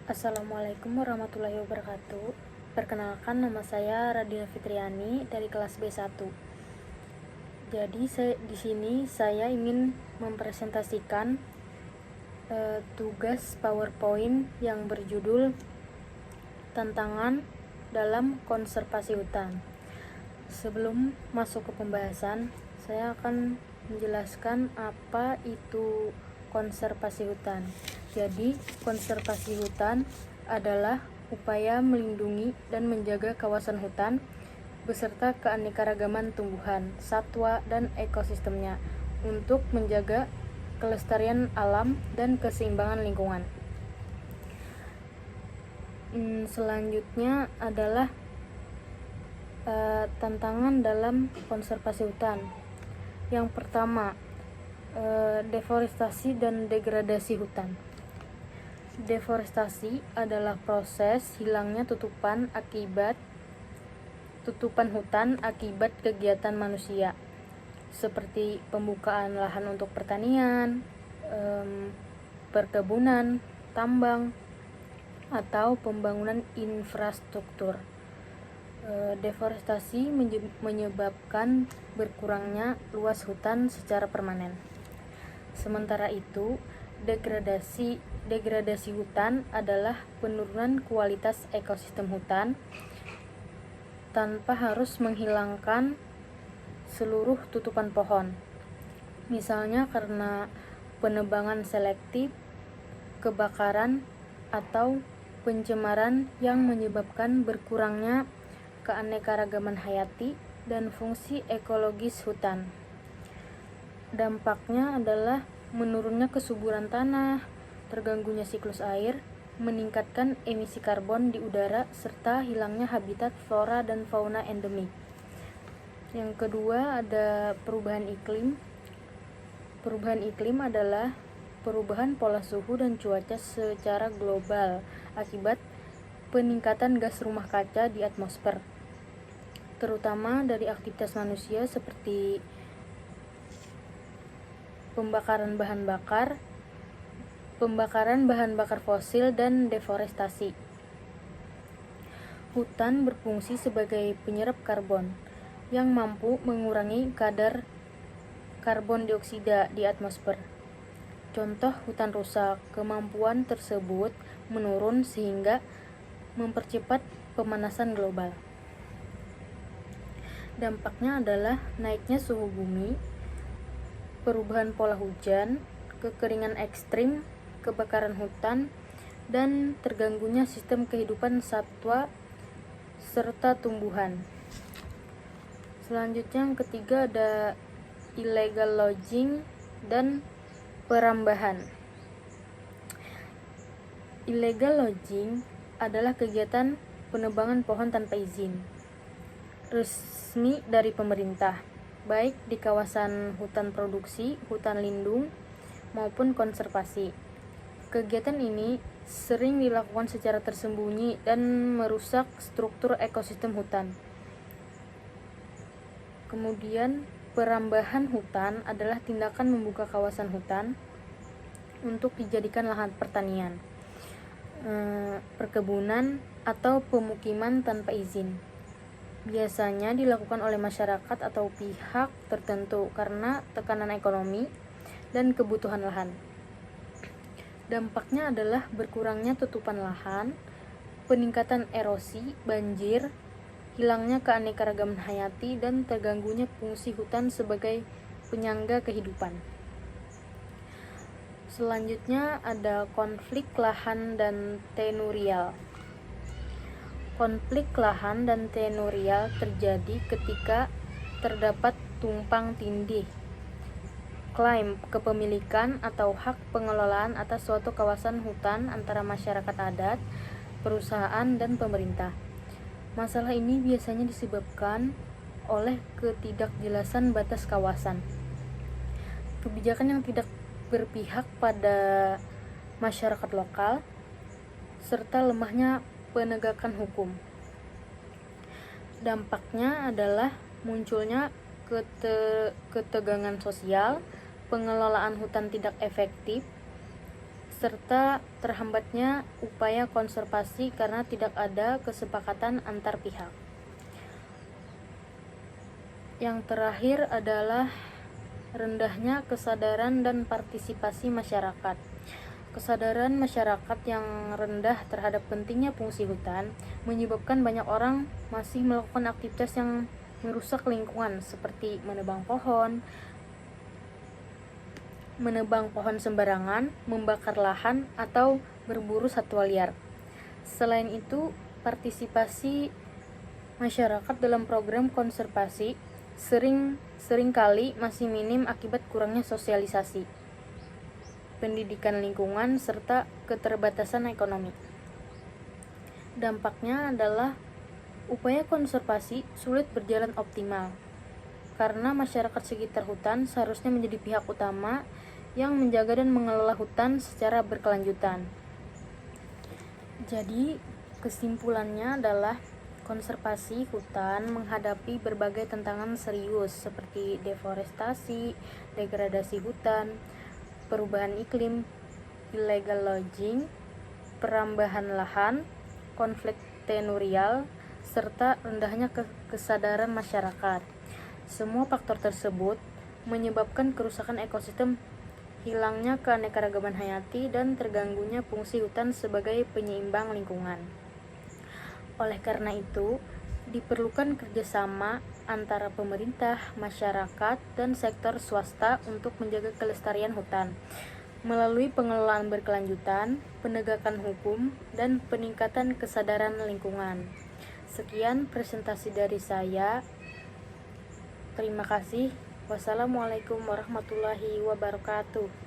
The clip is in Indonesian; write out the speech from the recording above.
Assalamualaikum warahmatullahi wabarakatuh. Perkenalkan, nama saya Radina Fitriani dari kelas B1. Jadi di sini saya ingin mempresentasikan tugas PowerPoint yang berjudul Tantangan dalam Konservasi Hutan. Sebelum masuk ke pembahasan, saya akan menjelaskan apa itu konservasi hutan. Jadi, konservasi hutan adalah upaya melindungi dan menjaga kawasan hutan beserta keanekaragaman tumbuhan, satwa, dan ekosistemnya untuk menjaga kelestarian alam dan keseimbangan lingkungan. Selanjutnya adalah tantangan dalam konservasi hutan. Yang pertama, deforestasi dan degradasi hutan. Deforestasi adalah proses hilangnya tutupan hutan akibat kegiatan manusia, seperti pembukaan lahan untuk pertanian, perkebunan, tambang, atau pembangunan infrastruktur. Deforestasi menyebabkan berkurangnya luas hutan secara permanen. Sementara itu, degradasi hutan adalah penurunan kualitas ekosistem hutan tanpa harus menghilangkan seluruh tutupan pohon. Misalnya karena penebangan selektif, kebakaran, atau pencemaran yang menyebabkan berkurangnya keanekaragaman hayati dan fungsi ekologis hutan. Dampaknya adalah menurunnya kesuburan tanah, terganggunya siklus air, meningkatkan emisi karbon di udara, serta hilangnya habitat flora dan fauna endemik. Yang kedua ada perubahan iklim. Perubahan iklim adalah perubahan pola suhu dan cuaca secara global akibat peningkatan gas rumah kaca di atmosfer, terutama dari aktivitas manusia seperti pembakaran bahan bakar fosil, dan deforestasi. Hutan berfungsi sebagai penyerap karbon yang mampu mengurangi kadar karbon dioksida di atmosfer. Contoh hutan rusak, kemampuan tersebut menurun sehingga mempercepat pemanasan global. Dampaknya adalah naiknya suhu bumi, perubahan pola hujan, kekeringan ekstrim, kebakaran hutan, dan terganggunya sistem kehidupan satwa serta tumbuhan. Selanjutnya yang ketiga ada illegal logging dan perambahan. Illegal logging adalah kegiatan penebangan pohon tanpa izin resmi dari pemerintah, baik di kawasan hutan produksi, hutan lindung, maupun konservasi. Kegiatan ini sering dilakukan secara tersembunyi dan merusak struktur ekosistem hutan. Kemudian, perambahan hutan adalah tindakan membuka kawasan hutan untuk dijadikan lahan pertanian, perkebunan, atau pemukiman tanpa izin. Biasanya dilakukan oleh masyarakat atau pihak tertentu karena tekanan ekonomi dan kebutuhan lahan. Dampaknya adalah berkurangnya tutupan lahan, peningkatan erosi, banjir, hilangnya keanekaragaman hayati, dan terganggunya fungsi hutan sebagai penyangga kehidupan. Selanjutnya ada konflik lahan dan tenurial. Konflik lahan dan tenurial terjadi ketika terdapat tumpang tindih klaim kepemilikan atau hak pengelolaan atas suatu kawasan hutan antara masyarakat adat, perusahaan, dan pemerintah. Masalah ini biasanya disebabkan oleh ketidakjelasan batas kawasan, kebijakan yang tidak berpihak pada masyarakat lokal, serta lemahnya penegakan hukum. Dampaknya adalah munculnya ketegangan sosial, pengelolaan hutan tidak efektif, serta terhambatnya upaya konservasi karena tidak ada kesepakatan antar pihak. Yang terakhir adalah rendahnya kesadaran dan partisipasi masyarakat. Kesadaran masyarakat yang rendah terhadap pentingnya fungsi hutan menyebabkan banyak orang masih melakukan aktivitas yang merusak lingkungan seperti menebang pohon sembarangan, membakar lahan, atau berburu satwa liar. Selain itu, partisipasi masyarakat dalam program konservasi seringkali masih minim akibat kurangnya sosialisasi, pendidikan lingkungan, serta keterbatasan ekonomi. Dampaknya adalah upaya konservasi sulit berjalan optimal, karena masyarakat sekitar hutan seharusnya menjadi pihak utama yang menjaga dan mengelola hutan secara berkelanjutan. Jadi, kesimpulannya adalah konservasi hutan menghadapi berbagai tantangan serius seperti deforestasi, degradasi hutan, perubahan iklim, illegal logging, perambahan lahan, konflik tenurial, serta rendahnya kesadaran masyarakat. Semua faktor tersebut menyebabkan kerusakan ekosistem, hilangnya keanekaragaman hayati, dan terganggunya fungsi hutan sebagai penyeimbang lingkungan. Oleh karena itu, diperlukan kerjasama antara pemerintah, masyarakat, dan sektor swasta untuk menjaga kelestarian hutan melalui pengelolaan berkelanjutan, penegakan hukum, dan peningkatan kesadaran lingkungan. Sekian presentasi dari saya. Terima kasih. Wassalamualaikum warahmatullahi wabarakatuh.